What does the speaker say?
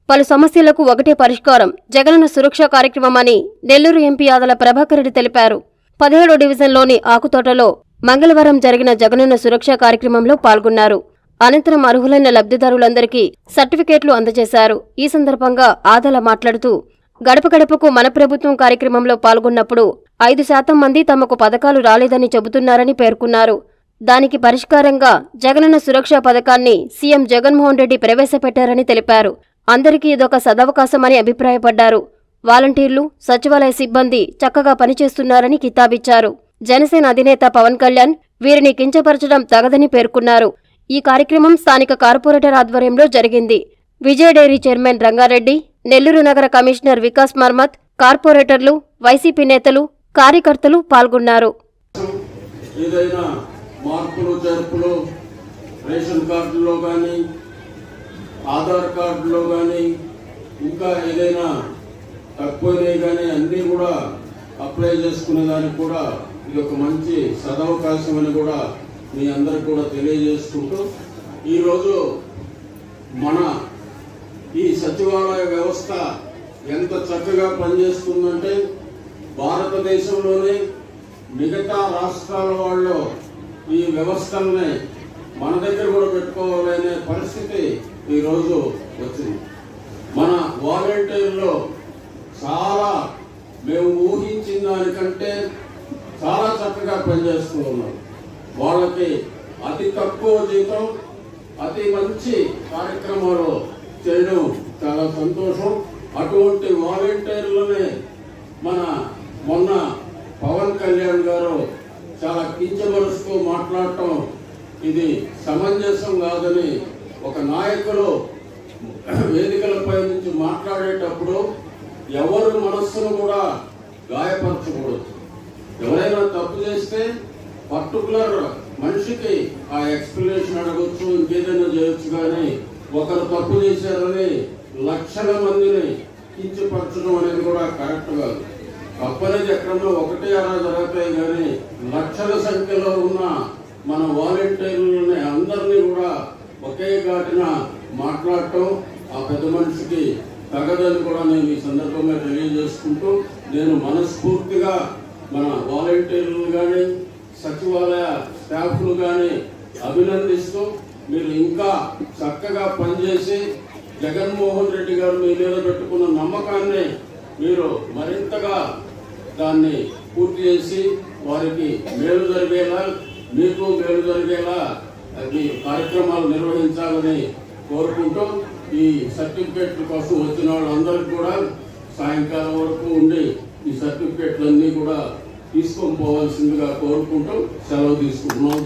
పలు సమస్యలకు ఒకటే పరిష్కారం జగనన్న సురక్ష కార్యక్రమమని నెల్లూరు ఎంపీ ఆదల ప్రభాకర్ రెడ్డి తెలిపారు. 17వ డివిజన్లోని ఆకుతోటలో మంగళవారం జరిగిన జగనన్న సురక్ష కార్యక్రమంలో పాల్గొన్నారు. అనంతరం అర్హులైన లబ్ధిదారులందరికీ సర్టిఫికేట్లు అందజేశారు. ఈ సందర్భంగా ఆదల మాట్లాడుతూ గడప గడపకు మన ప్రభుత్వం కార్యక్రమంలో పాల్గొన్నప్పుడు 5% మంది తమకు పథకాలు రాలేదని చెబుతున్నారని పేర్కొన్నారు. దానికి పరిష్కారంగా జగనన్న సురక్ష పథకాన్ని సీఎం జగన్మోహన్ రెడ్డి ప్రవేశపెట్టారని తెలిపారు. అందరికీ ఇదొక సదవకాశమని అభిప్రాయపడ్డారు. వాలంటీర్లు, సచివాలయ సిబ్బంది చక్కగా పనిచేస్తున్నారని కితాబిచ్చారు. జనసేన అధినేత పవన్ కళ్యాణ్ వీరిని కించపరచడం తగదని పేర్కొన్నారు. ఈ కార్యక్రమం స్థానిక కార్పొరేటర్ ఆధ్వర్యంలో జరిగింది. విజయ డైరీ చైర్మన్ రంగారెడ్డి, నెల్లూరు నగర కమిషనర్ వికాస్ మర్మత్, కార్పొరేటర్లు, వైసీపీ నేతలు, కార్యకర్తలు పాల్గొన్నారు. ఏదైనా మార్పులు చేర్పులు రేషన్ కార్డులో కానీ, ఆధార్ కార్డులో కానీ, ఇంకా ఏదైనా తక్కువనే కానీ అన్నీ కూడా అప్లై చేసుకునే దానికి కూడా ఇది ఒక మంచి సదవకాశం అని కూడా మీ అందరికి కూడా తెలియజేసుకుంటూ, ఈరోజు మన ఈ సచివాలయ వ్యవస్థ ఎంత చక్కగా పనిచేస్తుందంటే భారతదేశంలోనే మిగతా రాష్ట్రాల వాళ్ళు ఈ వ్యవస్థల్ని మన దగ్గర కూడా పెట్టుకోవాలనే పరిస్థితి ఈరోజు వచ్చింది. మన వాలంటీర్లో చాలా మేము ఊహించిన దానికంటే చాలా చక్కగా పనిచేస్తూ ఉన్నారు. వాళ్ళకి అతి తక్కువ జీతం, అతి మంచి కార్యక్రమాలు చేయడం చాలా సంతోషం. అటువంటి వాలంటీర్లనే మొన్న పవన్ కళ్యాణ్ గారు చాలా కించపరుస్తూ మాట్లాడటం ఇది సమంజసం కాదని ఒక నాయకులు వేదికలపై నుంచి మాట్లాడేటప్పుడు ఎవరు మనస్సును కూడా గాయపరచకూడదు. ఎవరైనా తప్పు చేస్తే పర్టికులర్ మనిషికి ఆ ఎక్స్ప్లెనేషన్ అడగొచ్చు, ఇంకేదైనా చేయొచ్చు. కానీ ఒకరు తప్పు చేశారని లక్షల మందిని కించపరచడం అనేది కూడా కరెక్ట్ కాదు. తప్పనేది ఎక్కడన్నా ఒకటే అలా జరుగుతాయి. కానీ లక్షల సంఖ్యలో ఉన్న మన వాలంటీర్లని అందరినీ కూడా ఒకే ఘాటిన మాట్లాడటం ఆ పెద్ద మనిషికి తగదని కూడా నేను ఈ సందర్భంగా తెలియజేసుకుంటూ, నేను మనస్ఫూర్తిగా మన వాలంటీర్లు కానీ, సచివాలయ స్టాఫ్లు కానీ అభినందిస్తూ, మీరు ఇంకా చక్కగా పనిచేసి జగన్మోహన్ రెడ్డి గారు మీ మీద పెట్టుకున్న నమ్మకాన్ని మీరు మరింతగా దాన్ని పూర్తి చేసి వారికి మేలు జరిగేలా, మీకు మేలు జరిగేలా ఈ కార్యక్రమాలు నిర్వహించాలని కోరుకుంటూ, ఈ సర్టిఫికేట్ల కోసం వచ్చిన వాళ్ళందరికీ కూడా సాయంకాలం వరకు ఉండి ఈ సర్టిఫికేట్లన్నీ కూడా తీసుకొని పోవాల్సిందిగా కోరుకుంటూ సెలవు తీసుకుంటున్నాం.